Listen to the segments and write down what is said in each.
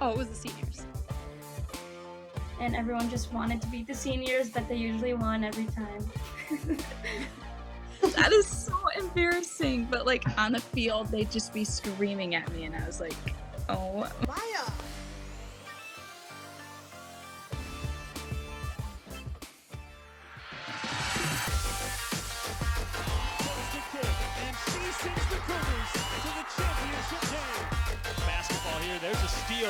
Oh, it was the seniors. And everyone just wanted to beat the seniors, but they usually won every time. That is so embarrassing. But like on the field, they'd just be screaming at me, and I was like, oh. Maya! Basketball here, there's a steal.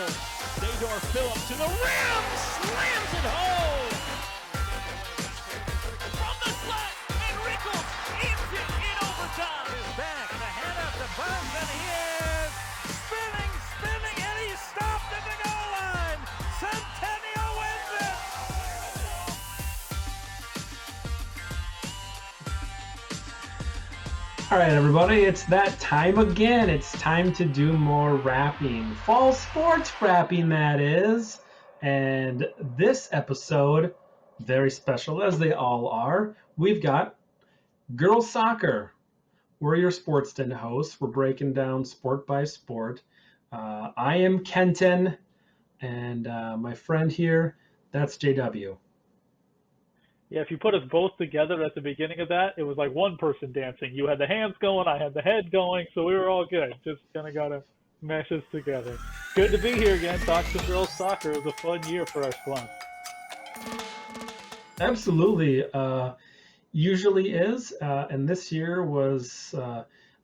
Daydor Phillip to the rim, slams it home. From the flat, and Rickles ends it in overtime. Is back, the head up to Buns, and he is spinning, and he's stopped at the goal line. Centennial wins it. All right, everybody, it's that time again. It's time to do more rapping. Fall sports rapping, that is. And this episode, very special, as they all are, we've got girls soccer. We're your Sports Den hosts. We're breaking down sport by sport. I am Kenton, and my friend here, that's JW. Yeah, if you put us both together at the beginning of that, it was like one person dancing. You had the hands going, I had the head going, so we were all good. Just kind of got to mesh us together. Good to be here again. Talk some girls soccer. It was a fun year for our squad. Absolutely. Usually is. And this year was,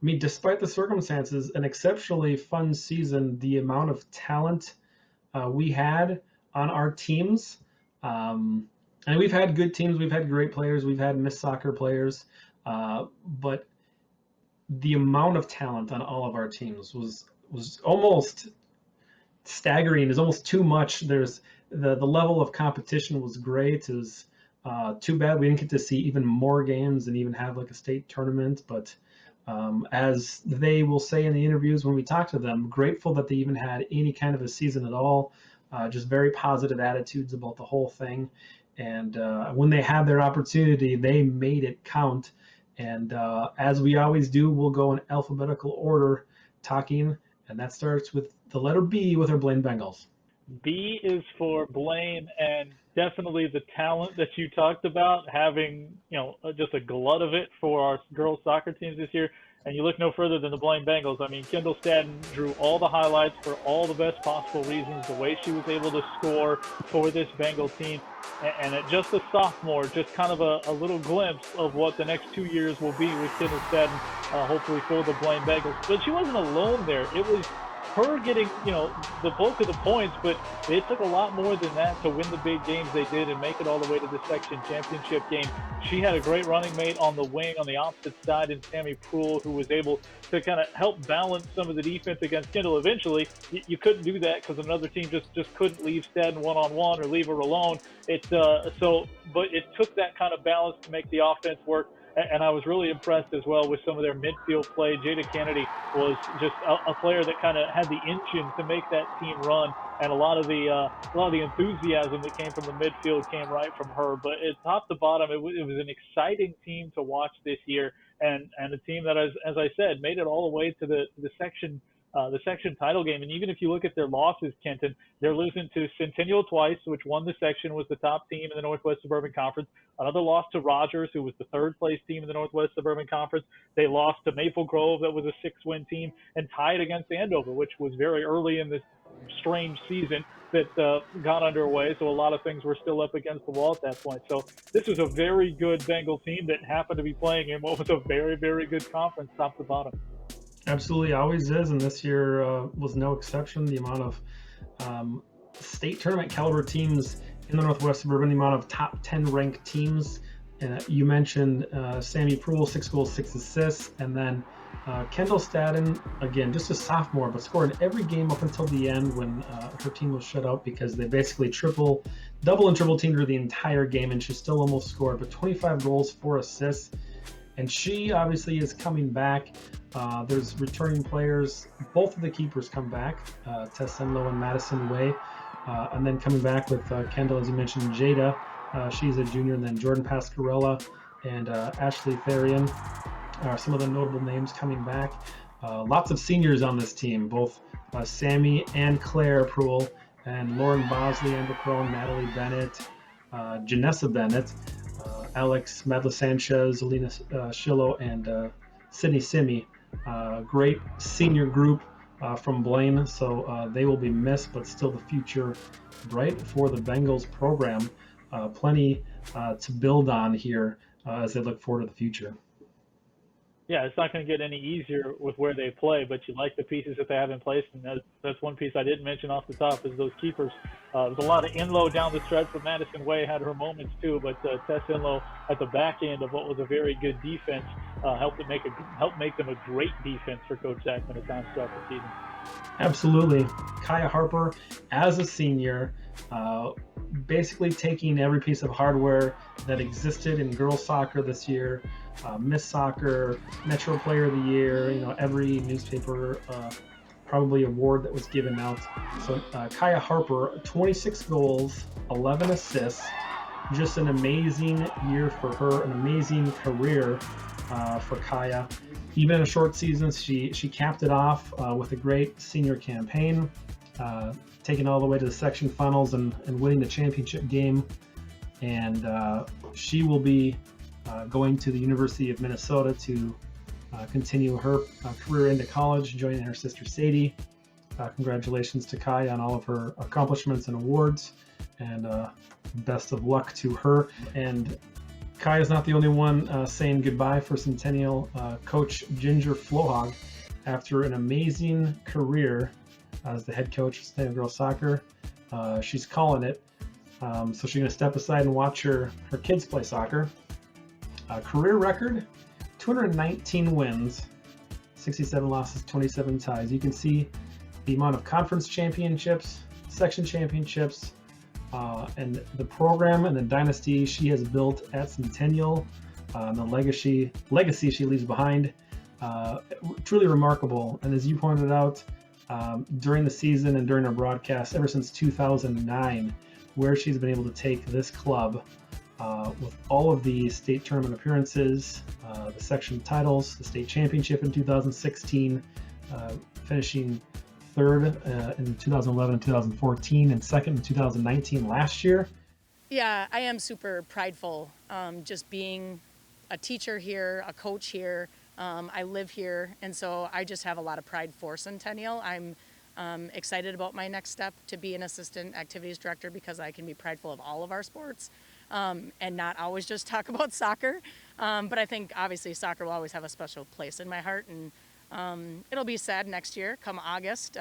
despite the circumstances, an exceptionally fun season. The amount of talent we had on our teams. And we've had good teams, we've had great players, we've had Miss Soccer players, but the amount of talent on all of our teams was almost staggering. It's almost too much. There's the level of competition was great. It was too bad we didn't get to see even more games and even have like a state tournament. But as they will say in the interviews when we talk to them, grateful that they even had any kind of a season at all. Just very positive attitudes about the whole thing. And when they had their opportunity, they made it count. And as we always do, we'll go in alphabetical order talking. And that starts with the letter B with our Blaine Bengals. B is for Blaine, and definitely the talent that you talked about, having just a glut of it for our girls soccer teams this year. And you look no further than the Blaine Bengals. I mean, Kendall Stadden drew all the highlights for all the best possible reasons, the way she was able to score for this Bengal team. And at just a sophomore, just kind of a little glimpse of what the next 2 years will be with Kendall Stadden, hopefully for the Blaine Bengals. But she wasn't alone there. It was her getting, the bulk of the points, but it took a lot more than that to win the big games they did and make it all the way to the section championship game. She had a great running mate on the wing on the opposite side in Sammy Proul, who was able to kind of help balance some of the defense against Kendall. Eventually, you couldn't do that because another team just couldn't leave Stadden one-on-one or leave her alone. But it took that kind of balance to make the offense work. And I was really impressed as well with some of their midfield play. Jada Kennedy was just a player that kind of had the engine to make that team run, and a lot of the enthusiasm that came from the midfield came right from her. But top to bottom, it was an exciting team to watch this year, and a team that, as I said, made it all the way to the section title game. And even if you look at their losses, Kenton, they're losing to Centennial twice, which won the section, was the top team in the Northwest Suburban Conference. Another loss to Rogers, who was the third place team in the Northwest Suburban Conference. They lost to Maple Grove, that was a 6-win team, and tied against Andover, which was very early in this strange season that got underway. So a lot of things were still up against the wall at that point. So this was a very good Bengal team that happened to be playing in what was a very, very good conference top to bottom. Absolutely, always is, and this year was no exception. The amount of state tournament caliber teams in the Northwest Suburban, the amount of top 10 ranked teams. You mentioned Sammy Proul, 6 goals, 6 assists, and then Kendall Stadden, again, just a sophomore, but scored every game up until the end when her team was shut out because they basically double and triple teamed her the entire game, and she still almost scored. But 25 goals, 4 assists. And she obviously is coming back. There's returning players. Both of the keepers come back, Tess Senlow and Madison Way. And then coming back with Kendall, as you mentioned, Jada. She's a junior. And then Jordan Pascarella and Ashley Therian are some of the notable names coming back. Lots of seniors on this team, both Sammy and Claire Pruill, and Lauren Bosley, Amber Crone, Natalie Bennett, Janessa Bennett, Alex Medla Sanchez, Alina Shillo, and Sydney Simi. Great senior group from Blaine, so they will be missed, but still the future bright for the Bengals program. Plenty to build on here as they look forward to the future. Yeah, it's not going to get any easier with where they play, but you like the pieces that they have in place, and that's one piece I didn't mention off the top is those keepers. There's a lot of Inlow down the stretch, but Madison Way had her moments too, but Tess Inlow at the back end of what was a very good defense helped make them a great defense for Coach Zachman at times throughout the season. Absolutely. Khyah Harper, as a senior, basically taking every piece of hardware that existed in girls soccer this year, Miss Soccer, Metro Player of the Year, every newspaper probably award that was given out. So Khyah Harper, 26 goals, 11 assists, just an amazing year for her, an amazing career for Khyah. Even in a short season, she capped it off with a great senior campaign, taking all the way to the section finals and winning the championship game. And she will be going to the University of Minnesota to continue her career into college, joining her sister Sadie. Congratulations to Khyah on all of her accomplishments and awards, and best of luck to her. And Khyah is not the only one saying goodbye for Centennial. Coach Ginger Flohog, after an amazing career as the head coach of Centennial Girls Soccer, she's calling it. So she's going to step aside and watch her kids play soccer. Career record, 219 wins, 67 losses, 27 ties. You can see the amount of conference championships, section championships, and the program and the dynasty she has built at Centennial, the legacy she leaves behind, truly remarkable. And as you pointed out, during the season and during our broadcast, ever since 2009, where she's been able to take this club with all of the state tournament appearances, the section titles, the state championship in 2016, finishing third in 2011 and 2014, and second in 2019 last year. Yeah, I am super prideful just being a teacher here, a coach here. I live here, and so I just have a lot of pride for Centennial. I'm excited about my next step to be an assistant activities director because I can be prideful of all of our sports and not always just talk about soccer. But I think obviously soccer will always have a special place in my heart, and it'll be sad next year come August,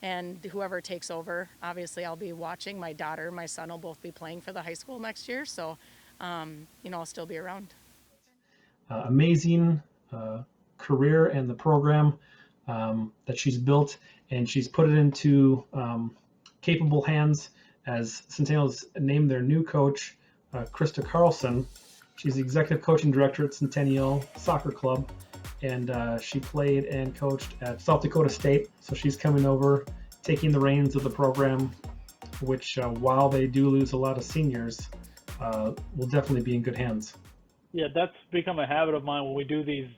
and whoever takes over, obviously I'll be watching. My daughter, my son will both be playing for the high school next year, so I'll still be around. Amazing career and the program that she's built, and she's put it into capable hands as Centennial's named their new coach, Krista Carlson. She's the executive coaching director at Centennial Soccer Club, and she played and coached at South Dakota State. So she's coming over, taking the reins of the program, which while they do lose a lot of seniors, will definitely be in good hands. Yeah, that's become a habit of mine when we do these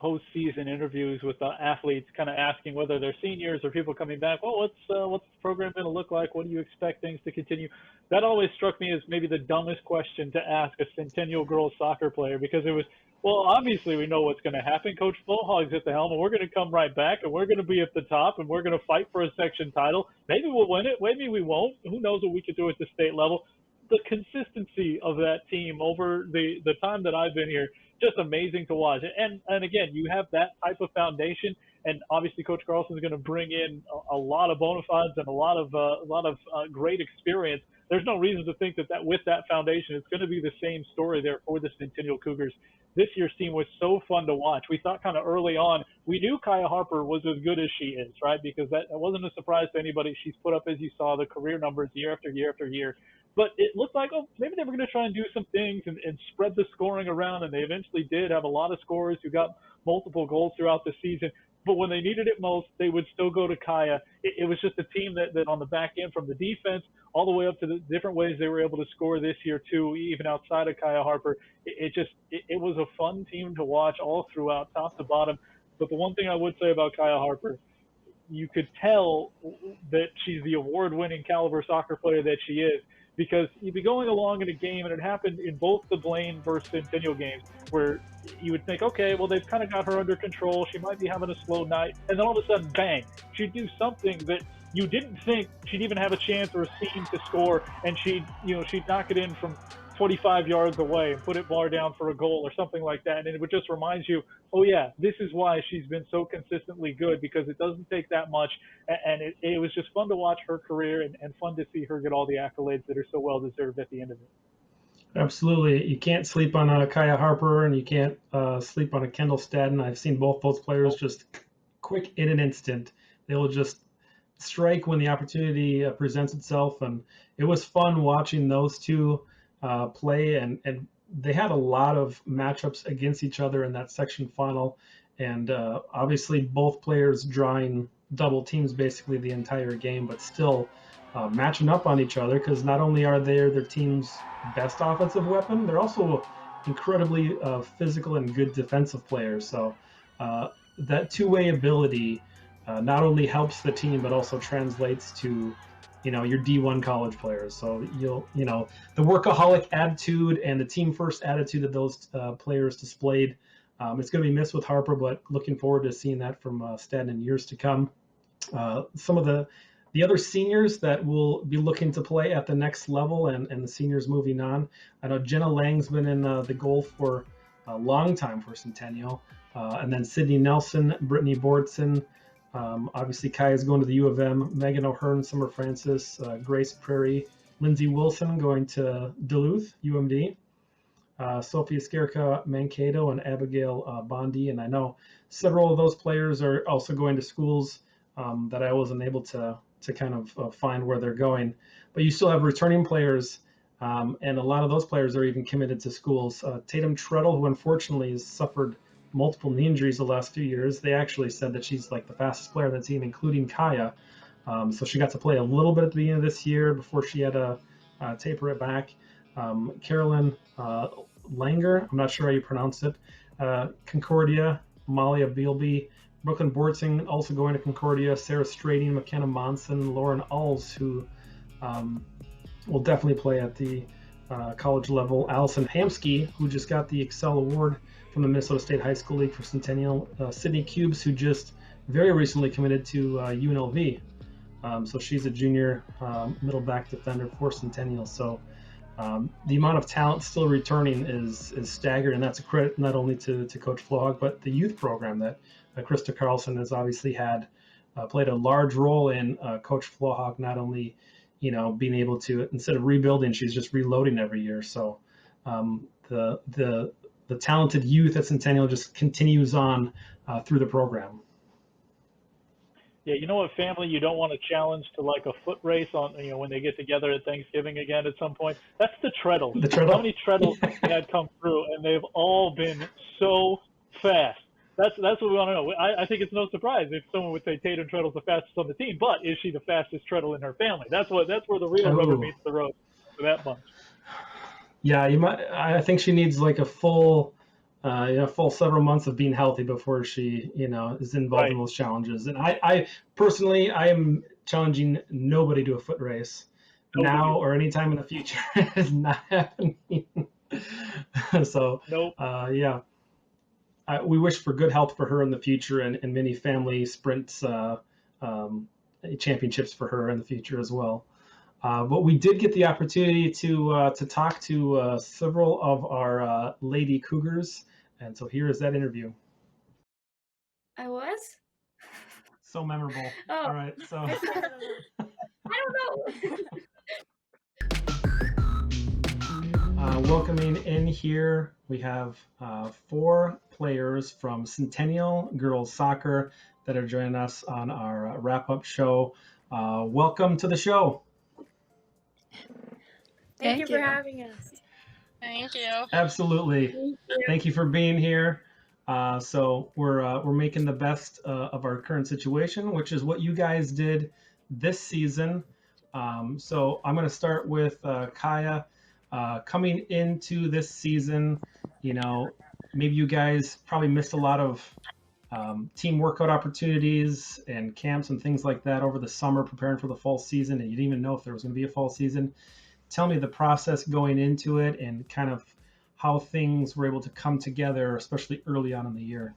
post-season interviews with athletes, kind of asking whether they're seniors or people coming back. Well, what's the program going to look like? What do you expect things to continue? That always struck me as maybe the dumbest question to ask a Centennial girls soccer player, because it was, well, obviously we know what's going to happen. Coach Flohog's at the helm, and we're going to come right back, and we're going to be at the top, and we're going to fight for a section title. Maybe we'll win it. Maybe we won't. Who knows what we could do at the state level? The consistency of that team over the time that I've been here, just amazing to watch. And again, you have that type of foundation, and obviously Coach Carlson is going to bring in a lot of bona fides and a lot of great experience. There's no reason to think that with that foundation, it's going to be the same story there for the Centennial Cougars. This year's team was so fun to watch. We thought kind of early on, we knew Khyah Harper was as good as she is, right? Because that wasn't a surprise to anybody. She's put up, as you saw, the career numbers year after year after year. But it looked like, maybe they were going to try and do some things and spread the scoring around, and they eventually did have a lot of scorers who got multiple goals throughout the season. But when they needed it most, they would still go to Khyah. It was just a team that on the back end, from the defense all the way up to the different ways they were able to score this year too, even outside of Khyah Harper. It was a fun team to watch all throughout, top to bottom. But the one thing I would say about Khyah Harper, you could tell that she's the award-winning caliber soccer player that she is, because you'd be going along in a game, and it happened in both the Blaine versus Centennial games, where you would think, okay, well, they've kind of got her under control. She might be having a slow night. And then all of a sudden, bang, she'd do something that you didn't think she'd even have a chance or a seam to score, and she'd knock it in from 25 yards away and put it bar down for a goal or something like that. And it would just remind you, oh yeah, this is why she's been so consistently good, because it doesn't take that much. And it was just fun to watch her career, and fun to see her get all the accolades that are so well deserved at the end of it. Absolutely. You can't sleep on a Khyah Harper, and you can't sleep on a Kendall Stadden. I've seen both those players just quick in an instant. They will just strike when the opportunity presents itself. And it was fun watching those two play, and they had a lot of matchups against each other in that section final, and obviously both players drawing double teams basically the entire game, but still matching up on each other, because not only are they their team's best offensive weapon, they're also incredibly physical and good defensive players. So that two-way ability not only helps the team, but also translates to your D1 college players. So the workaholic attitude and the team first attitude that those players displayed, it's going to be missed with Harper, but looking forward to seeing that from Stadden in years to come. Some of the other seniors that will be looking to play at the next level, and the seniors moving on. I know Jenna Lang's been in the goal for a long time for Centennial, and then Sydney Nelson, Brittany Bordson. Obviously, Khyah is going to the U of M, Megan O'Hearn, Summer Francis, Grace Prairie, Lindsey Wilson going to Duluth, UMD, Sophia Skerka Mankato, and Abigail Bondi. And I know several of those players are also going to schools that I wasn't able to kind of find where they're going. But you still have returning players, and a lot of those players are even committed to schools. Tatum Treadle, who unfortunately has suffered multiple knee injuries the last few years. They actually said that she's like the fastest player on the team, including Khyah. So she got to play a little bit at the beginning of this year before she had to taper it back. Carolyn Langer, I'm not sure how you pronounce it. Concordia, Malia Bealby, Brooklyn Bortzing also going to Concordia, Sarah Strading, McKenna Monson, Lauren Ahles, who will definitely play at the college level. Allison Hamsky, who just got the Excel Award from the Minnesota State High School League for Centennial. Sydney Cubes, who just very recently committed to UNLV. So she's a junior middle back defender for Centennial. So the amount of talent still returning is staggering, and that's a credit not only to Coach Flohawk, but the youth program that Krista Carlson has obviously played a large role in. Coach Flohawk not only being able to, instead of rebuilding, she's just reloading every year. So the talented youth at Centennial just continues on through the program. Yeah, what family you don't want to challenge to like a foot race on, when they get together at Thanksgiving again at some point? That's the Treadles. How many Treadles have had come through, and they've all been so fast. That's what we want to know. I think it's no surprise if someone would say Tatum Treadle's the fastest on the team, but is she the fastest Treadle in her family? That's where the real rubber meets the road for that bunch. Yeah, I think she needs like a full several months of being healthy before she, is involved in those challenges. And I personally, I am challenging nobody to a foot race now or anytime in the future. It is not happening. So, we wish for good health for her in the future, and many family sprints championships for her in the future as well. But we did get the opportunity to talk to several of our Lady Cougars, and so here is that interview. I was? So memorable. Oh. All right, so. I don't know. Welcoming in here, we have 4 players from Centennial Girls Soccer that are joining us on our wrap-up show. Welcome to the show. Thank you for having us. Thank you. Absolutely. Thank you for being here. So we're making the best of our current situation, which is what you guys did this season. So I'm going to start with Khyah. Coming into this season, maybe you guys probably missed a lot of team workout opportunities and camps and things like that over the summer preparing for the fall season, and you didn't even know if there was going to be a fall season. Tell me the process going into it and kind of how things were able to come together, especially early on in the year.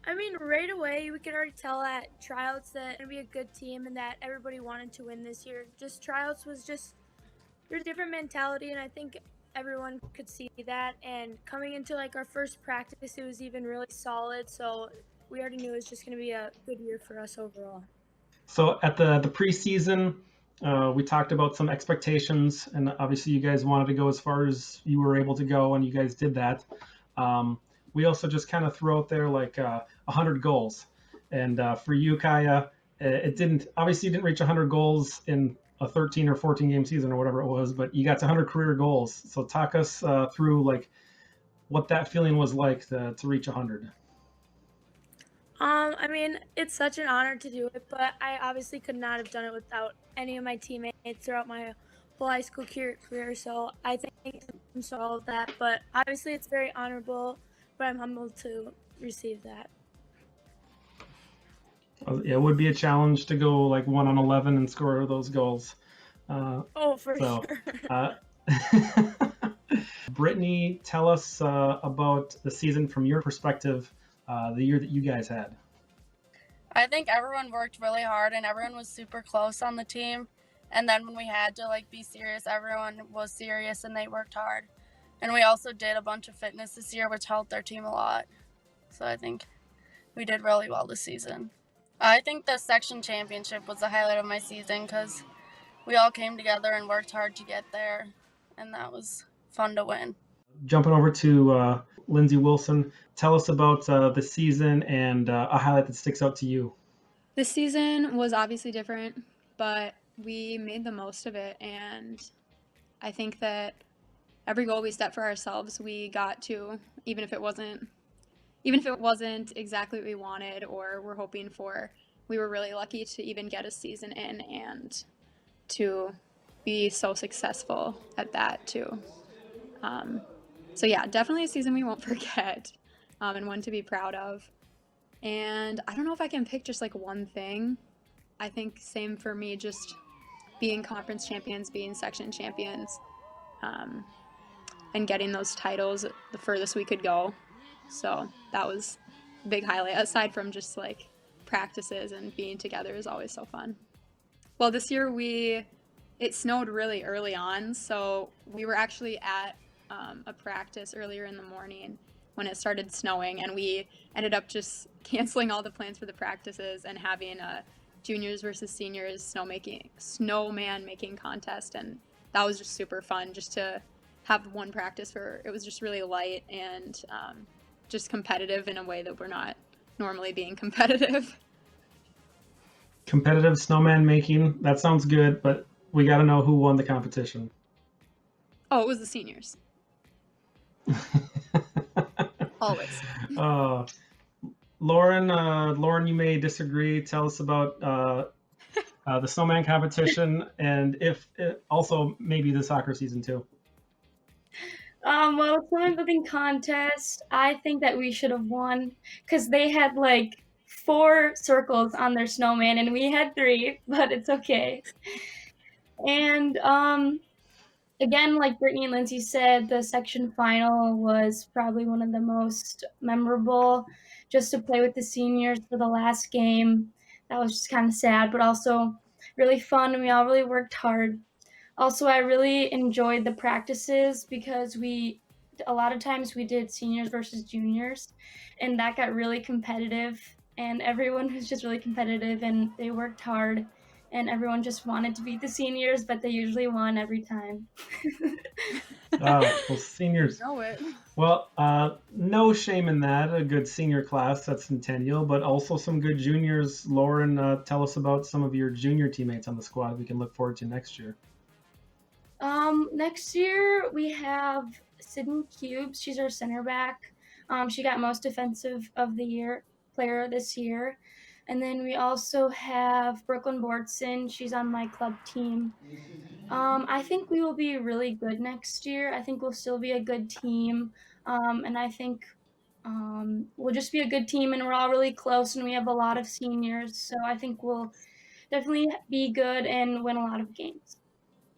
I mean, right away, we could already tell at tryouts that it'd be a good team and that everybody wanted to win this year. Just tryouts was just there's a different mentality, and I think everyone could see that. And coming into like our first practice, it was even really solid. So we already knew it was just going to be a good year for us overall. So at the preseason, we talked about some expectations, and obviously you guys wanted to go as far as you were able to go, and you guys did that. We also just kind of threw out there like 100 goals. And for you, Khyah, it didn't, obviously you didn't reach 100 goals in a 13 or 14 game season or whatever it was, but you got to 100 career goals. So talk us through like what that feeling was like to reach 100. I mean, it's such an honor to do it, but I obviously could not have done it without any of my teammates throughout my whole high school career. So I thank them for all of that. But obviously, it's very honorable, but I'm humbled to receive that. It would be a challenge to go like 1 on 11 and score those goals. For sure. Brittany, tell us about the season from your perspective, the year that you guys had. I think everyone worked really hard and everyone was super close on the team. And then when we had to like be serious, everyone was serious and they worked hard. And we also did a bunch of fitness this year, which helped our team a lot. So I think we did really well this season. I think the section championship was the highlight of my season because we all came together and worked hard to get there. And that was fun to win. Jumping over to Lindsey Wilson, tell us about the season and a highlight that sticks out to you. This season was obviously different, but we made the most of it, and I think that every goal we set for ourselves, we got to, even if it wasn't exactly what we wanted or we're hoping for. We were really lucky to even get a season in and to be so successful at that too. So yeah, definitely a season we won't forget, and one to be proud of. And I don't know if I can pick just like one thing. I think same for me, just being conference champions, being section champions, and getting those titles the furthest we could go. So that was a big highlight, aside from just like practices and being together is always so fun. Well, this year it snowed really early on, so we were actually at a practice earlier in the morning when it started snowing, and we ended up just canceling all the plans for the practices and having a juniors versus seniors snowman making contest, and that was just super fun just to have one practice where it was just really light and just competitive in a way that we're not normally being competitive. Competitive snowman making, that sounds good, but we got to know who won the competition. Oh, it was the seniors. Always. Lauren, you may disagree. Tell us about the snowman competition, and if also maybe the soccer season too. Well, snowman building contest, I think that we should have won because they had like 4 circles on their snowman and we had 3, but it's okay. And again, like Brittany and Lindsay said, the section final was probably one of the most memorable, just to play with the seniors for the last game. That was just kind of sad, but also really fun, and we all really worked hard. Also, I really enjoyed the practices because a lot of times we did seniors versus juniors, and that got really competitive, and everyone was just really competitive, and they worked hard. And everyone just wanted to beat the seniors, but they usually won every time. Well, seniors. Know it. Well, no shame in that. A good senior class at Centennial, but also some good juniors. Lauren, tell us about some of your junior teammates on the squad we can look forward to next year. Next year we have Sydney Cubes. She's our center back. She got most defensive of the year player this year. And then we also have Brittany Bordson. She's on my club team. I think we will be really good next year. I think we'll still be a good team. And I think we'll just be a good team, and we're all really close, and we have a lot of seniors, so I think we'll definitely be good and win a lot of games.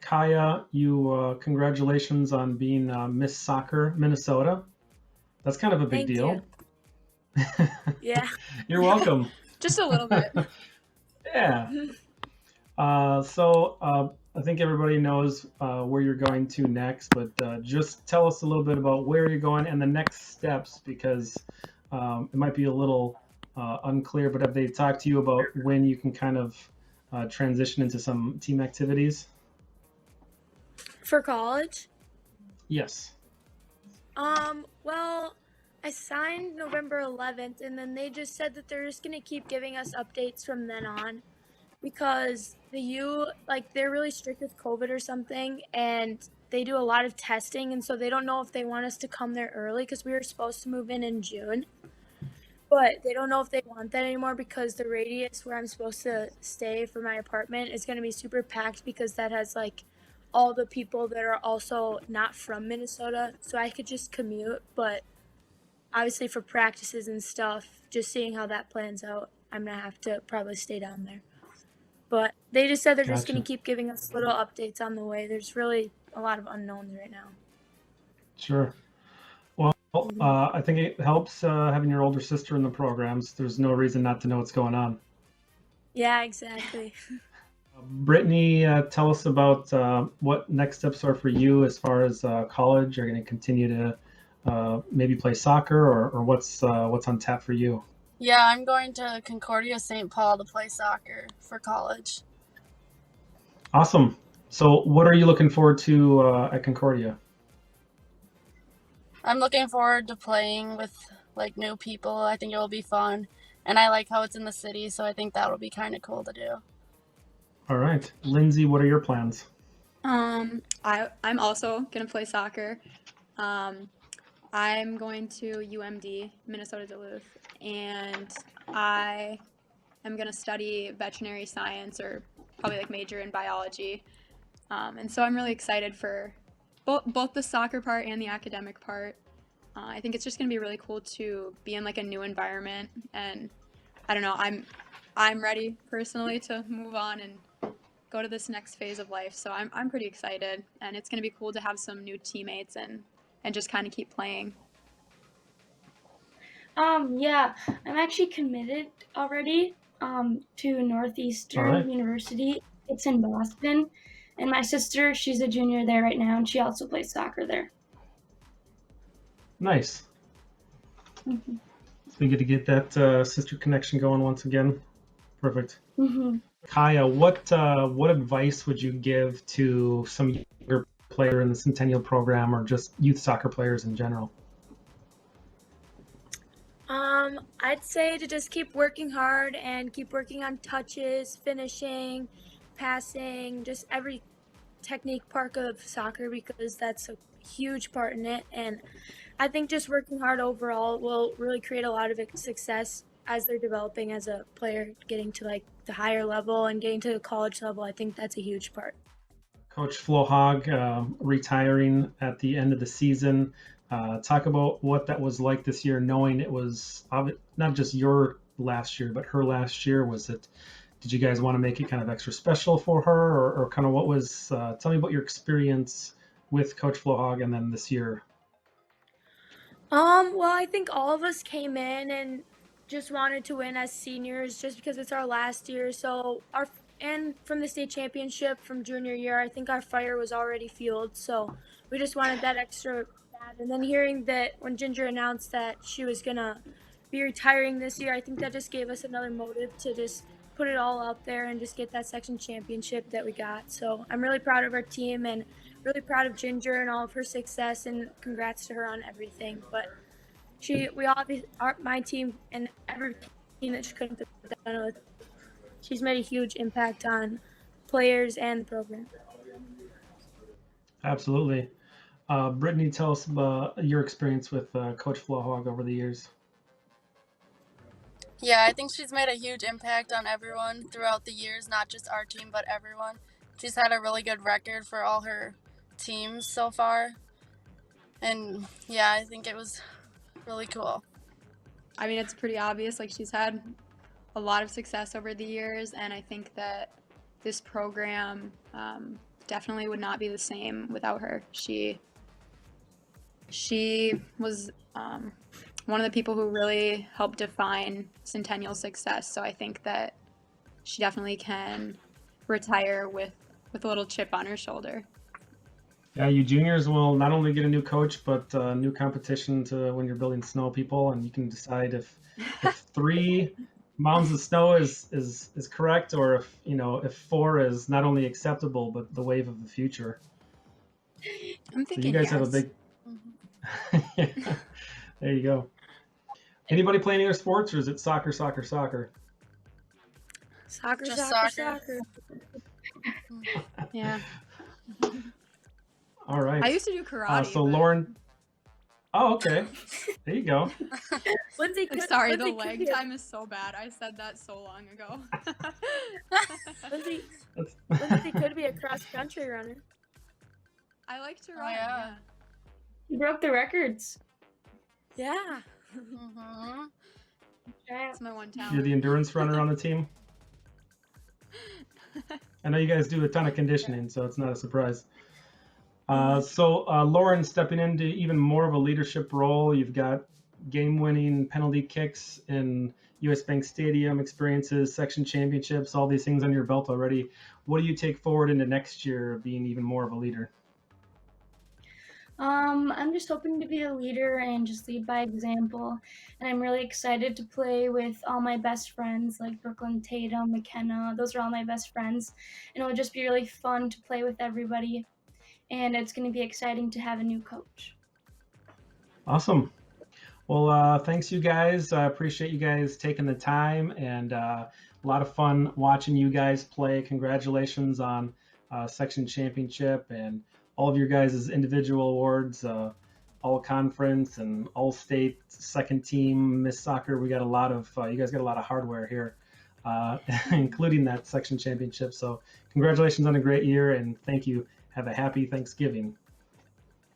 Khyah, you congratulations on being Miss Soccer Minnesota. That's kind of a big Thank deal. you. Yeah. You're welcome. Just a little bit. Yeah. I think everybody knows where you're going to next, but just tell us a little bit about where you're going and the next steps, because it might be a little unclear, but have they talked to you about when you can kind of transition into some team activities? For college? Yes. Well, I signed November 11th, and then they just said that they're just going to keep giving us updates from then on, because they're really strict with COVID or something, and they do a lot of testing, and so they don't know if they want us to come there early, because we were supposed to move in June, but they don't know if they want that anymore, because the radius where I'm supposed to stay for my apartment is going to be super packed, because that has all the people that are also not from Minnesota, so I could just commute, but obviously for practices and stuff, just seeing how that plans out, I'm going to have to probably stay down there. But they just said they're just going to keep giving us little updates on the way. There's really a lot of unknowns right now. Sure. Well, I think it helps having your older sister in the programs. There's no reason not to know what's going on. Yeah, exactly. Brittany, tell us about what next steps are for you as far as college. Are you going to continue to maybe play soccer, or what's on tap for you? Yeah, I'm going to Concordia St. Paul to play soccer for college. Awesome. So what are you looking forward to at Concordia? I'm looking forward to playing with new people. I think it will be fun. And I like how it's in the city, so I think that will be kind of cool to do. All right. Lindsay, what are your plans? I'm also going to play soccer. I'm going to UMD, Minnesota Duluth, and I am going to study veterinary science, or probably major in biology. And so I'm really excited for both the soccer part and the academic part. I think it's just going to be really cool to be in a new environment, and I don't know, I'm ready personally to move on and go to this next phase of life. So I'm pretty excited, and it's going to be cool to have some new teammates and just kind of keep playing. Yeah, I'm actually committed already to Northeastern University. It's in Boston, and my sister, she's a junior there right now, and she also plays soccer there. Nice. Mm-hmm. So we get to get that sister connection going once again. Perfect. Mm-hmm. Khyah, what advice would you give to some younger player in the Centennial program, or just youth soccer players in general? I'd say to just keep working hard and keep working on touches, finishing, passing, just every technique part of soccer, because that's a huge part in it. And I think just working hard overall will really create a lot of success as they're developing as a player, getting to the higher level and getting to the college level. I think that's a huge part. Coach Flohog retiring at the end of the season. Talk about what that was like this year, knowing it was not just your last year, but her last year. Did you guys want to make it kind of extra special for her, or kind of what was, tell me about your experience with Coach Flohog and then this year? Well, I think all of us came in and just wanted to win as seniors, just because it's our last year. So and from the state championship from junior year, I think our fire was already fueled. So we just wanted that extra. And then hearing that when Ginger announced that she was gonna be retiring this year, I think that just gave us another motive to just put it all out there and just get that section championship that we got. So I'm really proud of our team and really proud of Ginger and all of her success, and congrats to her on everything. But my team and every team that she couldn't have done with, she's made a huge impact on players and the program. Absolutely. Brittany, tell us about your experience with Coach Flohog over the years. Yeah, I think she's made a huge impact on everyone throughout the years, not just our team, but everyone. She's had a really good record for all her teams so far. And yeah, I think it was really cool. I mean, it's pretty obvious. Like, she's had a lot of success over the years, and I think that this program definitely would not be the same without her. She was one of the people who really helped define Centennial's success. So I think that she definitely can retire with a little chip on her shoulder. Yeah, you juniors will not only get a new coach, but a new competition to when you're building snow people, and you can decide if 3 mounds of snow is correct, or if 4 is not only acceptable but the wave of the future. I'm So thinking you guys yes. have a big. Yeah, there you go. Anybody play any other sports, or is it soccer? Soccer, Just soccer, soccer. soccer. Yeah. All right. I used to do karate. So but- Lauren. Oh, okay. There you go. Lindsay, I'm could- sorry, Lindsay the could leg be a- time is so bad. I said that so long ago. Lindsay, That's- Lindsay could be a cross country runner. I like to Oh, run. yeah. You broke the records. Yeah. Mm-hmm. That's my one You're talent. the endurance runner on the team. I know you guys do a ton of conditioning, so it's not a surprise. So Lauren, stepping into even more of a leadership role, you've got game-winning penalty kicks in U.S. Bank Stadium experiences, section championships, all these things on your belt already. What do you take forward into next year, being even more of a leader? I'm just hoping to be a leader and just lead by example. And I'm really excited to play with all my best friends like Brooklyn, Tatum, McKenna. Those are all my best friends. And it'll just be really fun to play with everybody. And it's going to be exciting to have a new coach. Awesome. Well, thanks you guys. I appreciate you guys taking the time, and a lot of fun watching you guys play. Congratulations on section championship and all of your guys' individual awards, all conference and all state second team Miss Soccer. We got a lot of you guys got a lot of hardware here, including that section championship. So congratulations on a great year, and thank you. Have a happy Thanksgiving.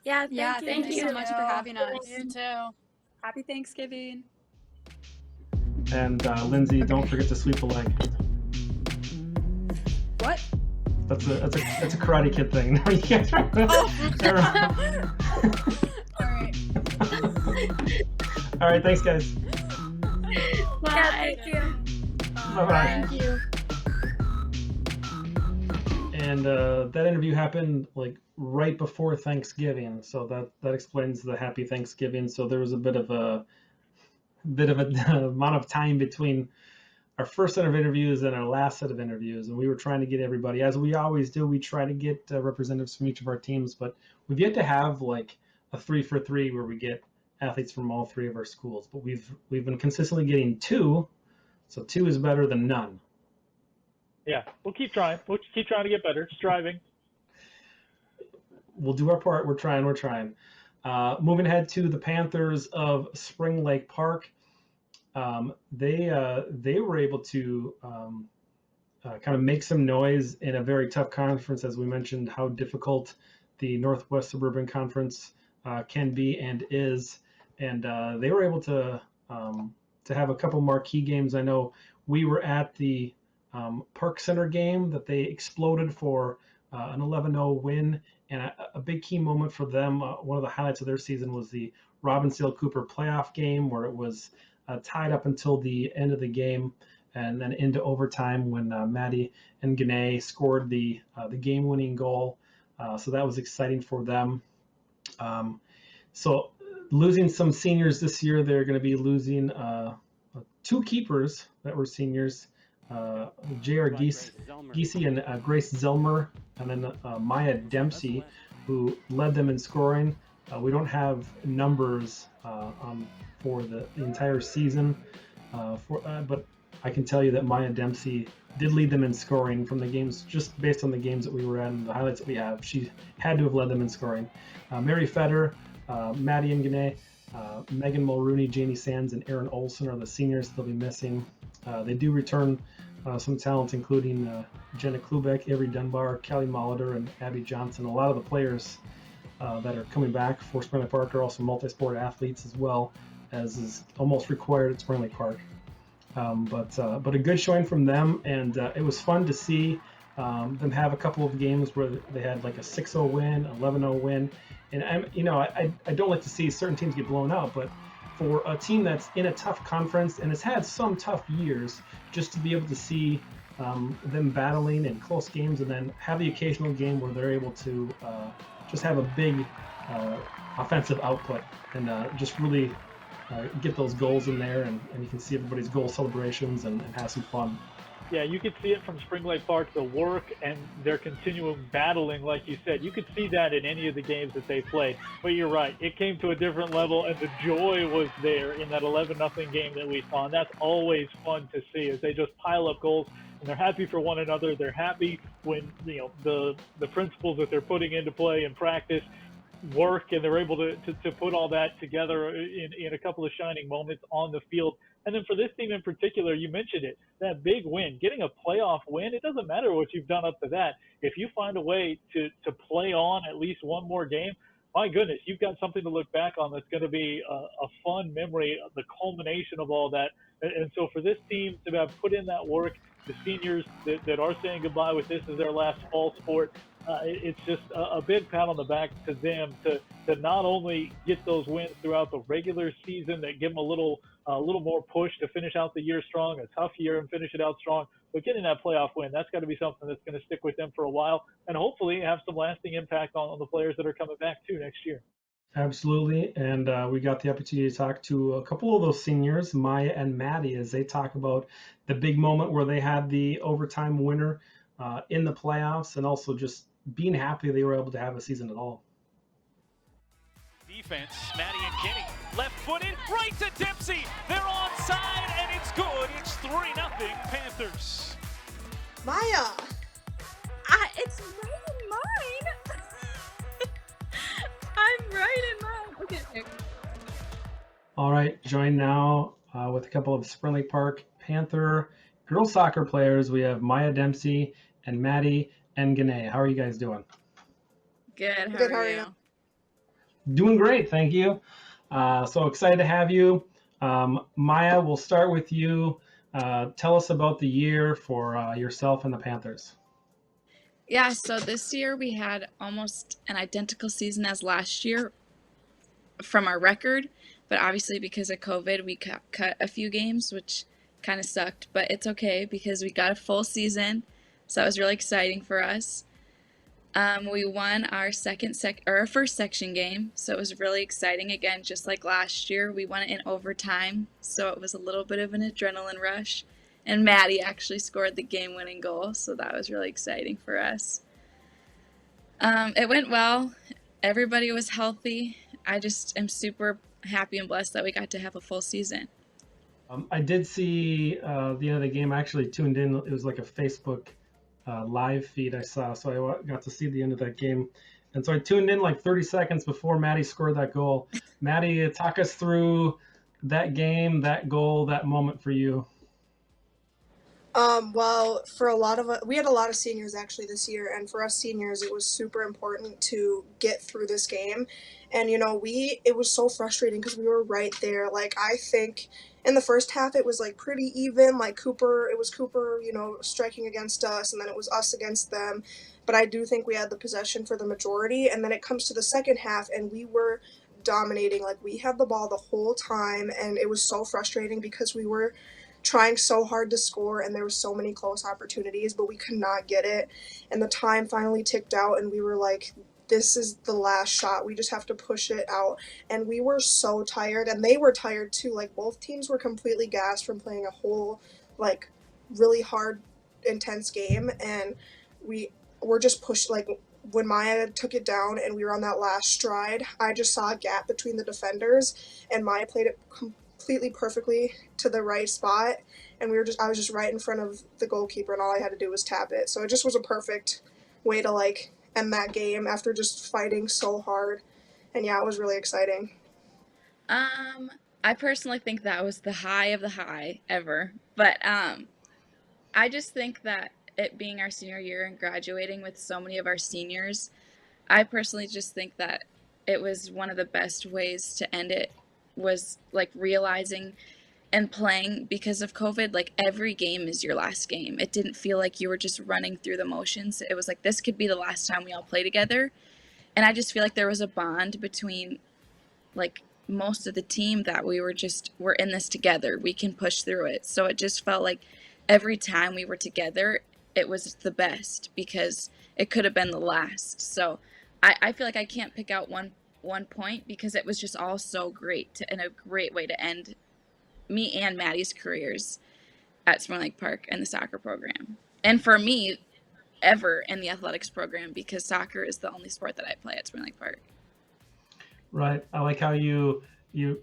Yeah, Yeah, thank thank you. you so much for having us. You too. Happy Thanksgiving. And Lindsay, don't forget to sweep a leg. What? That's a Karate Kid thing. You guys All right. All right, thanks guys. Yeah, thank you. Bye-bye. Thank you. And that interview happened like right before Thanksgiving, so that explains the happy Thanksgiving. So there was a bit of a amount of time between our first set of interviews and our last set of interviews, and we were trying to get everybody, as we always do. We try to get representatives from each of our teams, but we've yet to have like a 3-for-3 where we get athletes from all 3 of our schools. But we've been consistently getting 2, so 2 is better than none. Yeah, we'll keep trying. We'll keep trying to get better. Striving. We'll do our part. We're trying. Moving ahead to the Panthers of Spring Lake Park. They were able to kind of make some noise in a very tough conference, as we mentioned how difficult the Northwest Suburban Conference can be and is, and they were able to have a couple marquee games. I know we were at the Park Center game that they exploded for an 11-0 win, and a big key moment for them. One of the highlights of their season was the Robin Sale Cooper playoff game, where it was tied up until the end of the game, and then into overtime when Madi and Ngene scored the game-winning goal. So that was exciting for them. So losing some seniors this year, they're going to be losing 2 keepers that were seniors. J.R. Giese and Grace Zellmer, and then Maya Dempsey, who led them in scoring. We don't have numbers for the entire season, but I can tell you that Maya Dempsey did lead them in scoring from the games, just based on the games that we were at and the highlights that we have. She had to have led them in scoring. Mary Fetter, Madi and Ngene, Megan Mulrooney, Janie Sands, and Erin Olson are the seniors they'll be missing. They do return some talent, including Jenna Klubeck, Avery Dunbar, Callie Molitor, and Abby Johnson. A lot of the players that are coming back for Spring Lake Park are also multi-sport athletes as well. as is almost required at Spring Lake Park. But a good showing from them, and it was fun to see them have a couple of games where they had like a 6-0 win, 11-0 win, and I don't like to see certain teams get blown out, but for a team that's in a tough conference and has had some tough years, just to be able to see them battling in close games and then have the occasional game where they're able to just have a big offensive output and just really get those goals in there, and you can see everybody's goal celebrations and have some fun. Yeah, you could see it from Spring Lake Park, the work and their continuing battling, like you said. You could see that in any of the games that they played. But you're right, it came to a different level, and the joy was there in that 11-0 game that we saw. And that's always fun to see, as they just pile up goals, and they're happy for one another. They're happy when the principles that they're putting into play in practice work, and they're able to put all that together in a couple of shining moments on the field. And then for this team in particular, you mentioned it, that big win, getting a playoff win, it doesn't matter what you've done up to that. If you find a way to play on at least one more game, my goodness, you've got something to look back on that's going to be a fun memory, the culmination of all that. And so for this team to have put in that work, the seniors that are saying goodbye with this as their last fall sport, it's just a big pat on the back to them to not only get those wins throughout the regular season that give them a little more push to finish out the year strong, a tough year, and finish it out strong, but getting that playoff win, that's got to be something that's going to stick with them for a while and hopefully have some lasting impact on the players that are coming back too next year. Absolutely, and we got the opportunity to talk to a couple of those seniors, Maya and Madi, as they talk about the big moment where they had the overtime winner in the playoffs, and also just being happy they were able to have a season at all. Defense, Madi and Ngene, left-footed, right to Dempsey. They're onside, and it's good. It's 3-0 Panthers. Maya! It's right in mine! I'm right in mine! Okay. All right, joined now with a couple of Spring Lake Park Panther girls soccer players. We have Maya Dempsey and Madi and Ngene. How are you guys doing? Good. How Good, are you? Doing great, thank you. So excited to have you. Maya, we'll start with you. Tell us about the year for yourself and the Panthers. Yeah, so this year we had almost an identical season as last year from our record, but obviously because of COVID, we cut a few games, which kind of sucked, but it's okay because we got a full season, so that was really exciting for us. We won our first section game, so it was really exciting. Again, just like last year, we won it in overtime, so it was a little bit of an adrenaline rush. And Madi actually scored the game-winning goal, so that was really exciting for us. It went well. Everybody was healthy. I just am super happy and blessed that we got to have a full season. I did see the end of the game. I actually tuned in. It was like a Facebook live feed I saw, so I got to see the end of that game. And so I tuned in like 30 seconds before Madi scored that goal. Madi, talk us through that game, that goal, that moment for you. Well, for a lot of us, we had a lot of seniors actually this year, and for us seniors, it was super important to get through this game. And it was so frustrating because we were right there. Like, I think in the first half it was like pretty even. Like it was Cooper, striking against us, and then it was us against them. But I do think we had the possession for the majority. And then it comes to the second half, and we were dominating. Like, we had the ball the whole time, and it was so frustrating because we were trying so hard to score, and there were so many close opportunities, but we could not get it. And the time finally ticked out, and we were like, this is the last shot. We just have to push it out. And we were so tired, and they were tired too. Like, both teams were completely gassed from playing a whole, like, really hard, intense game. And we were just pushed, like, when Maya took it down and we were on that last stride, I just saw a gap between the defenders, and Maya played it completely perfectly to the right spot, and I was just right in front of the goalkeeper, and all I had to do was tap it. So it just was a perfect way to like end that game after just fighting so hard. And yeah, it was really exciting. I personally think that was the high of the high ever, but I just think that it being our senior year and graduating with so many of our seniors, I personally just think that it was one of the best ways to end it was like realizing and playing because of COVID, like every game is your last game. It didn't feel like you were just running through the motions. It was like, this could be the last time we all play together. And I just feel like there was a bond between like most of the team that we're in this together. We can push through it. So it just felt like every time we were together, it was the best because it could have been the last. So I feel like I can't pick out one point because it was just all so great and a great way to end me and Maddie's careers at Spring Lake Park and the soccer program. And for me, ever in the athletics program, because soccer is the only sport that I play at Spring Lake Park. Right. I like how you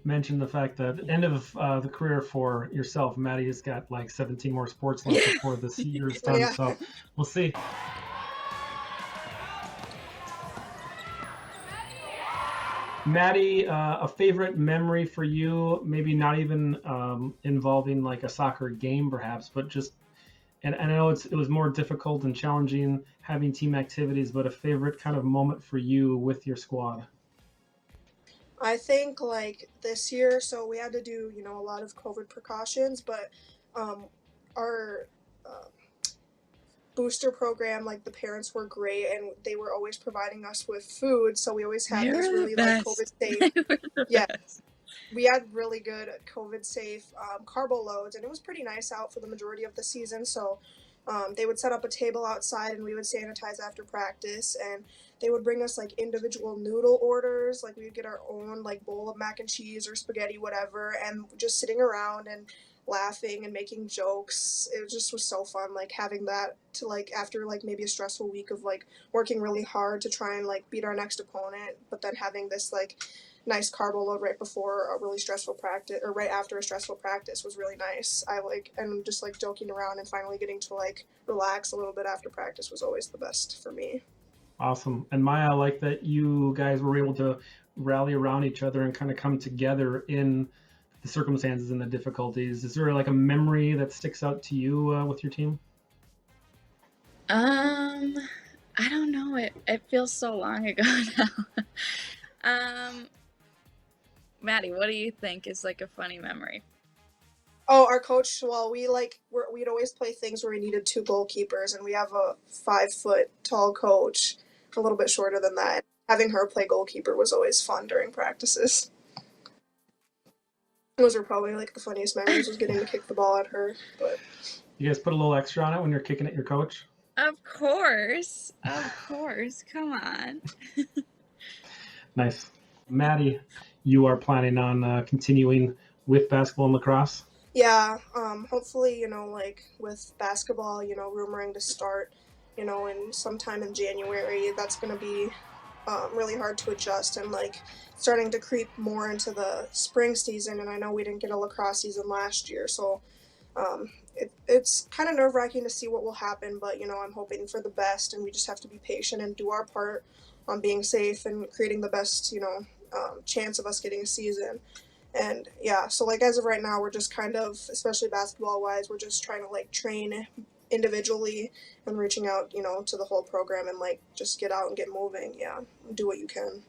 mentioned the fact that end of the career for yourself, Madi has got like 17 more sports left before this year's done. Yeah. So we'll see. Madi, a favorite memory for you, maybe not even involving like a soccer game perhaps, but just, and I know it was more difficult and challenging having team activities, but a favorite kind of moment for you with your squad. I think like this year, so we had to do, a lot of COVID precautions, but our booster program, like the parents were great and they were always providing us with food. So we always had these really like COVID safe. Yeah. We had really good COVID safe carbo loads, and it was pretty nice out for the majority of the season. So they would set up a table outside and we would sanitize after practice, and they would bring us like individual noodle orders. Like we would get our own like bowl of mac and cheese or spaghetti, whatever, and just sitting around and laughing and making jokes. It just was so fun, like having that to like after like maybe a stressful week of like working really hard to try and like beat our next opponent, but then having this like nice carbo load right before a really stressful practice or right after a stressful practice was really nice. And just like joking around and finally getting to like relax a little bit after practice was always the best for me. Awesome. And Maya, I like that you guys were able to rally around each other and kind of come together in the circumstances and the difficulties. Is there like a memory that sticks out to you with your team? I don't know. It feels so long ago now. Madi, what do you think is like a funny memory? Oh, our coach, well, we'd always play things where we needed 2 goalkeepers, and we have a 5-foot tall coach, a little bit shorter than that. Having her play goalkeeper was always fun during practices. Those are probably like the funniest memories, was getting to kick the ball at her. But you guys put a little extra on it when you're kicking at your coach? Of course. Come on. Nice. Madi, you are planning on continuing with basketball and lacrosse? Yeah, hopefully, like with basketball, rumoring to start, in sometime in January. That's going to be really hard to adjust and like starting to creep more into the spring season. And I know we didn't get a lacrosse season last year, so it's kind of nerve-wracking to see what will happen, but I'm hoping for the best, and we just have to be patient and do our part on being safe and creating the best chance of us getting a season. And yeah, so like as of right now, we're just kind of, especially basketball wise, we're just trying to like train individually and reaching out to the whole program and like just get out and get moving. Yeah, do what you can.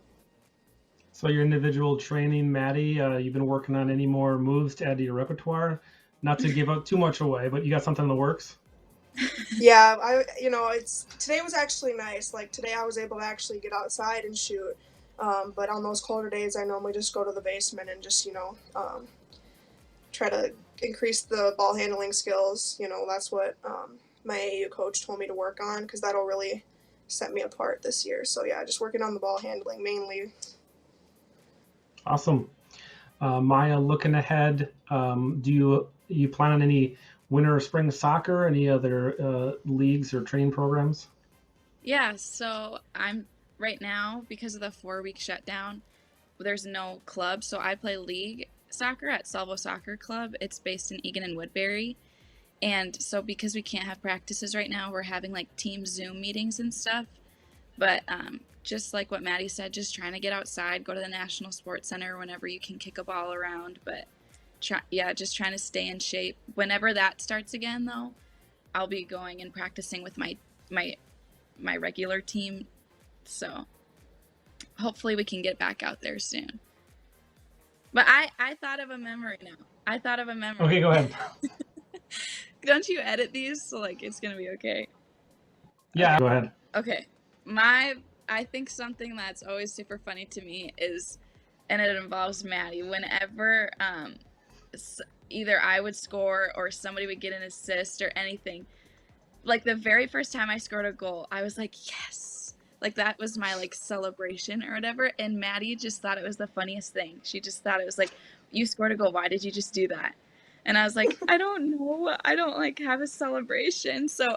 So your individual training, Madi, you've been working on any more moves to add to your repertoire? Not to give out too much away, but you got something in the works? Yeah, today was actually nice. Like today I was able to actually get outside and shoot. But on those colder days, I normally just go to the basement and just, try to increase the ball handling skills. That's what my AAU coach told me to work on, because that'll really set me apart this year. So yeah, just working on the ball handling mainly. Awesome. Maya, looking ahead, do you plan on any winter or spring soccer, any other leagues or training programs? Yeah, so I'm right now, because of the 4-week shutdown, there's no club, so I play league soccer at Salvo Soccer Club. It's based in Egan and Woodbury. And so because we can't have practices right now, we're having like team Zoom meetings and stuff. But just like what Madi said, just trying to get outside, go to the National Sports Center whenever you can kick a ball around. But just trying to stay in shape. Whenever that starts again, though, I'll be going and practicing with my regular team. So hopefully we can get back out there soon. But I thought of a memory now. I thought of a memory. Okay, go ahead. Don't you edit these? So like it's gonna be okay. Yeah, go ahead. Okay. I think something that's always super funny to me is, and it involves Madi, whenever either I would score or somebody would get an assist or anything, like the very first time I scored a goal, I was like, yes, like that was my like celebration or whatever. And Madi just thought it was the funniest thing. She just thought it was like, you scored a goal, why did you just do that? And I was like, I don't know, I don't like have a celebration. So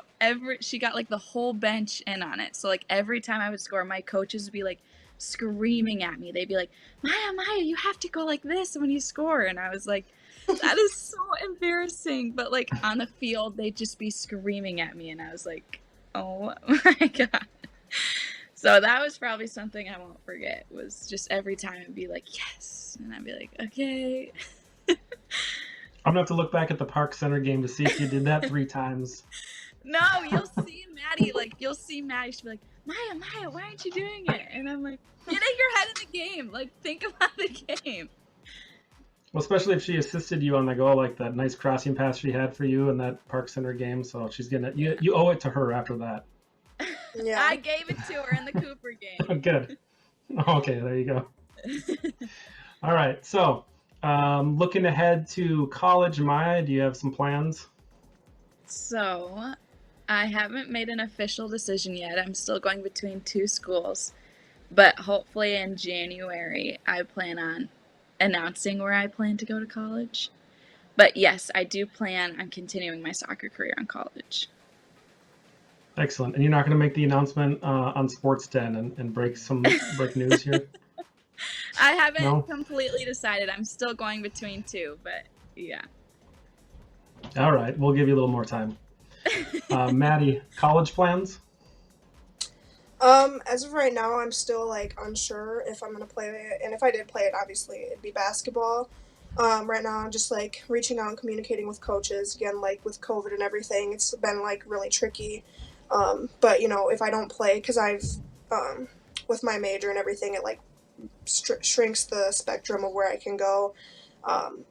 she got like the whole bench in on it. So like every time I would score, my coaches would be like screaming at me. They'd be like, Maya, you have to go like this when you score. And I was like, that is so embarrassing. But like on the field, they'd just be screaming at me. And I was like, oh my God. So that was probably something I won't forget, was just every time it'd be like, yes. And I'd be like, okay. I'm gonna have to look back at the Park Center game to see if you did that 3 times. No, you'll see Madi. She'll be like, Maya, why aren't you doing it? And I'm like, get your head in the game. Like, think about the game. Well, especially if she assisted you on the goal, like that nice crossing pass she had for you in that Park Center game. So she's gonna you owe it to her after that. Yeah. I gave it to her in the Cooper game. Good. Okay, there you go. All right, so looking ahead to college, Maya, do you have some plans? So, I haven't made an official decision yet. I'm still going between 2 schools. But hopefully in January, I plan on announcing where I plan to go to college. But yes, I do plan on continuing my soccer career in college. Excellent. And you're not going to make the announcement on Sports Den and break news here? I haven't completely decided. I'm still going between 2, but yeah. All right. We'll give you a little more time. Madi, college plans? As of right now, I'm still like unsure if I'm gonna play it, and if I did play it, obviously it'd be basketball. Right now I'm just like reaching out and communicating with coaches again, like with COVID and everything. It's been like really tricky. But you know, if I don't play, because I've with my major and everything, it like shrinks the spectrum of where I can go,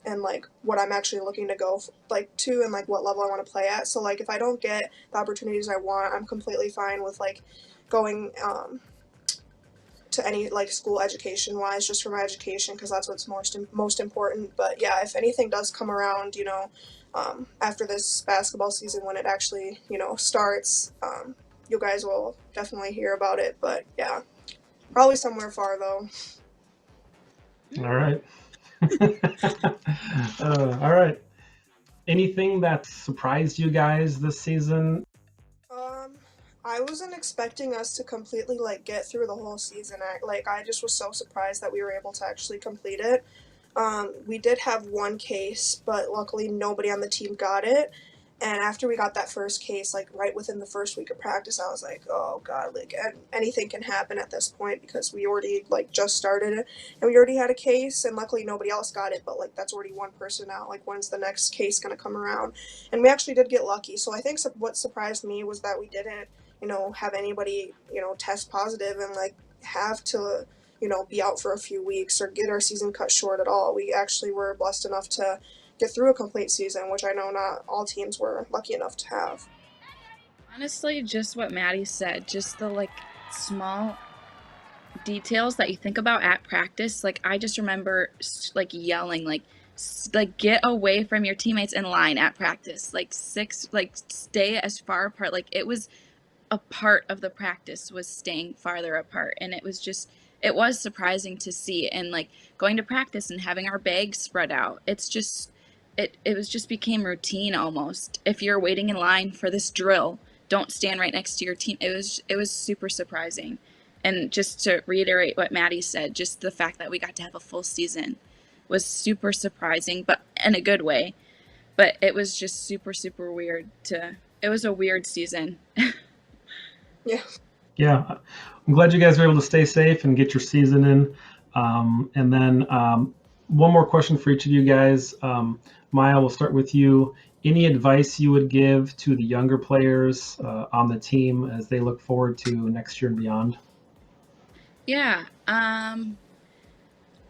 and like what I'm actually looking to go like to, and like what level I want to play at. So like if I don't get the opportunities I want, I'm completely fine with like going to any like school education wise, just for my education, because that's what's most important. But yeah, if anything does come around, you know, after this basketball season, when it actually, you know, starts, you guys will definitely hear about it. But yeah, probably somewhere far though. All right. All right. Anything that surprised you guys this season? I wasn't expecting us to completely like get through the whole season. I just was so surprised that we were able to actually complete it. We did have one case, but luckily nobody on the team got it. And after we got that first case, like right within the first week of practice, I was like, oh God, like anything can happen at this point, because we already like just started it and we already had a case, and luckily nobody else got it, but like that's already one person out. Like when's the next case going to come around? And we actually did get lucky. So I think what surprised me was that we didn't, you know, have anybody, you know, test positive and like have to, you know, be out for a few weeks or get our season cut short at all. We actually were blessed enough to get through a complete season, which I know not all teams were lucky enough to have. Honestly, just what Madi said, just the like small details that you think about at practice. Like I just remember like yelling, like get away from your teammates in line at practice. Like stay as far apart. Like it was a part of the practice was staying farther apart, and it was surprising to see. And like going to practice and having our bags spread out, it's just it became routine almost. If you're waiting in line for this drill, don't stand right next to your team. It was super surprising. And just to reiterate what Madi said, just the fact that we got to have a full season was super surprising, but in a good way. But it was just super, super weird it was a weird season. Yeah, I'm glad you guys were able to stay safe and get your season in. And then one more question for each of you guys. Maya, we'll start with you. Any advice you would give to the younger players on the team as they look forward to next year and beyond? Yeah.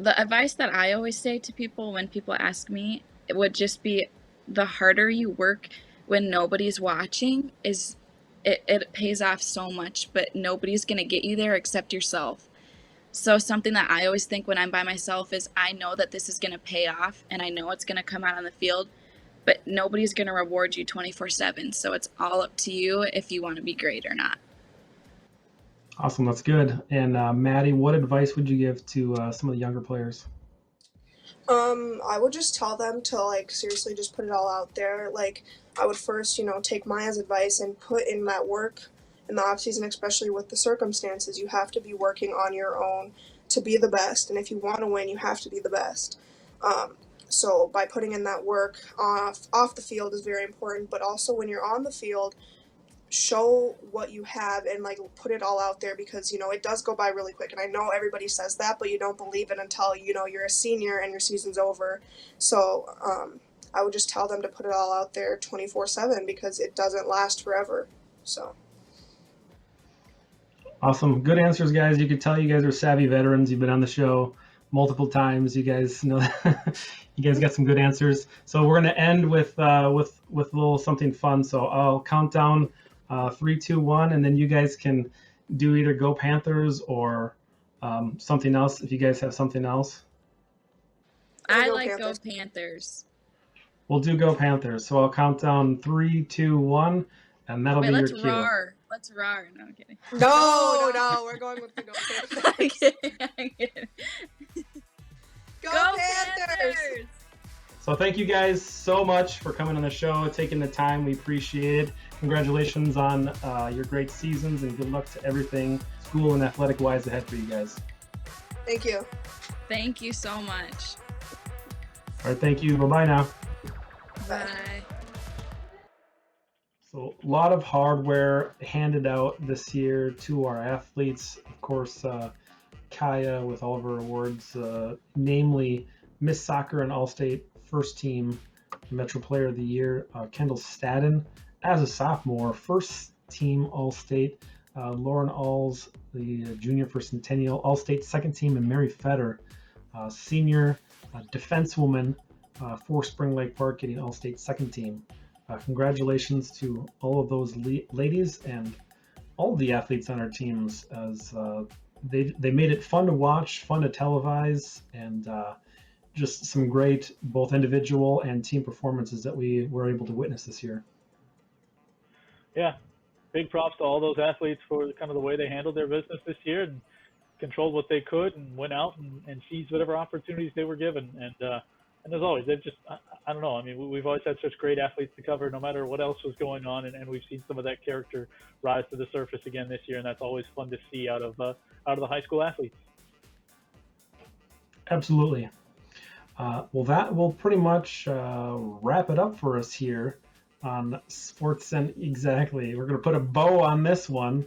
The advice that I always say to people when people ask me, it would just be the harder you work when nobody's watching it pays off so much, but nobody's going to get you there except yourself. So something that I always think when I'm by myself is I know that this is going to pay off and I know it's going to come out on the field, but nobody's going to reward you 24/7. So it's all up to you if you want to be great or not. Awesome, that's good. And Madi, what advice would you give to some of the younger players? I would just tell them to like seriously just put it all out there. Like I would first, take Maya's advice and put in that work in the off season, especially with the circumstances. You have to be working on your own to be the best, and if you want to win, you have to be the best. So by putting in that work off the field is very important, but also when you're on the field, show what you have and like put it all out there, because it does go by really quick, and I know everybody says that, but you don't believe it until you're a senior and your season's over. So I would just tell them to put it all out there 24/7, because it doesn't last forever. So Awesome, good answers, guys. You could tell you guys are savvy veterans. You've been on the show multiple times. You guys know you guys got some good answers. So we're going to end with a little something fun. So I'll count down 3, 2, 1, and then you guys can do either Go Panthers or something else if you guys have something else. I Go like Panthers. Go Panthers. We'll do Go Panthers. So I'll count down 3, 2, 1, and that'll Wait, be your let's cue. roar. Let's roar. No, I'm kidding. No, we're going with the Go I'm Panthers. kidding. I'm kidding. Go Go Panthers! Panthers! So thank you guys so much for coming on the show, taking the time. We appreciate it. Congratulations on your great seasons, and good luck to everything school and athletic-wise ahead for you guys. Thank you. Thank you so much. All right, thank you. Bye-bye now. Bye. So a lot of hardware handed out this year to our athletes. Of course, Khyah with all of her awards, namely Miss Soccer and All-State First Team Metro Player of the Year. Kendall Stadden, as a sophomore, First Team All-State. Lauren Ahles, the junior for Centennial, All-State Second Team, and Mary Fetter, senior defensewoman for Spring Lake Park, getting All-State Second Team. Congratulations to all of those ladies and all of the athletes on our teams, as they made it fun to watch, fun to televise, and just some great both individual and team performances that we were able to witness this year. Yeah, big props to all those athletes for kind of the way they handled their business this year and controlled what they could and went out and seized whatever opportunities they were given. And as always, they've just, I don't know, I mean, we've always had such great athletes to cover no matter what else was going on, and we've seen some of that character rise to the surface again this year, and that's always fun to see out of the high school athletes. Absolutely. Well, that will pretty much wrap it up for us here on Sports and Exactly. We're going to put a bow on this one,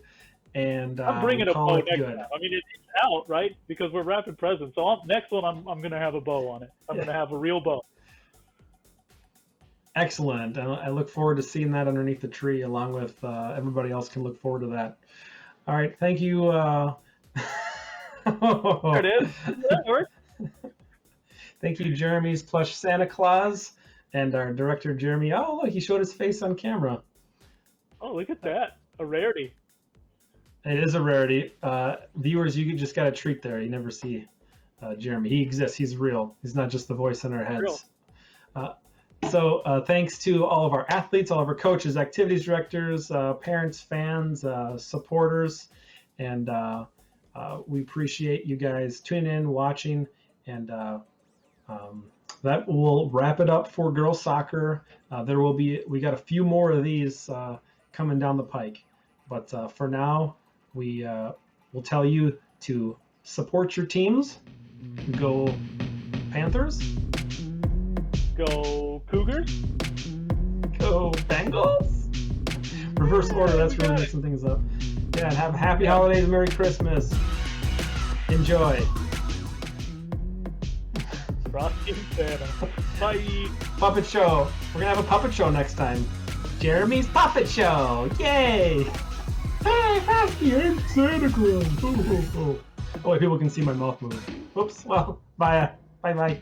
and I'm bringing a call bow it next good. time. I mean, it's out, right? Because we're wrapping presents. So next one, I'm going to have a bow on it. I'm going to have a real bow. Excellent. I look forward to seeing that underneath the tree, along with everybody else can look forward to that. All right. Thank you. There it is. That works. Thank you, Jeremy's plush Santa Claus, and our director, Jeremy. Oh, look, he showed his face on camera. Oh, look at that. A rarity. It is a rarity. Viewers, you just got a treat there. You never see Jeremy. He exists. He's real. He's not just the voice in our heads. So thanks to all of our athletes, all of our coaches, activities directors, parents, fans, supporters, and we appreciate you guys tuning in, watching, and that will wrap it up for girls soccer. We got a few more of these coming down the pike, but for now, we will tell you to support your teams. Go Panthers. Go Cougars. Go Bengals. Reverse order, that's really mixing things up. Yeah, and have a happy holidays and Merry Christmas. Enjoy. Frosty and Santa. Bye. Puppet show. We're going to have a puppet show next time. Jeremy's Puppet Show. Yay. Hey, Frosty and Santa Claus. Oh, wait, people can see my mouth move. Whoops. Well, bye. Bye.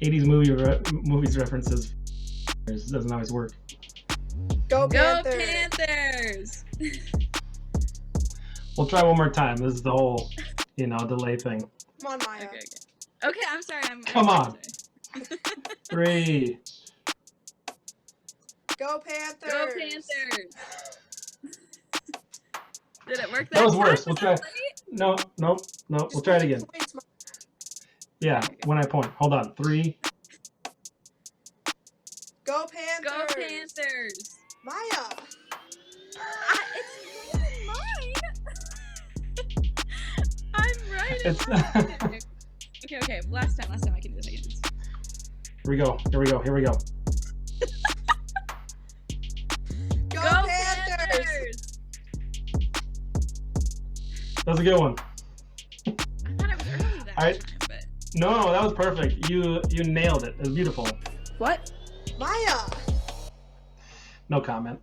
'80s movies references doesn't always work. Go Go Panthers! Panthers! We'll try one more time. This is the whole, delay thing. Come on, Maya. Okay, I'm sorry. Come on. 3. Go Panthers! Go Panthers! Did it work That was time? worse. We'll Was try. it late? No. We'll try it again. Yeah, when I point. Hold on. 3. Go Panthers! Go Panthers! Maya! It's not mine! I'm right. It's. Okay. Last time I can do this. Here we go. Go Go Panthers! That was a good one. I thought it was early that Alright. time, but No, that was perfect. You nailed it. It was beautiful. What? Maya! No comment.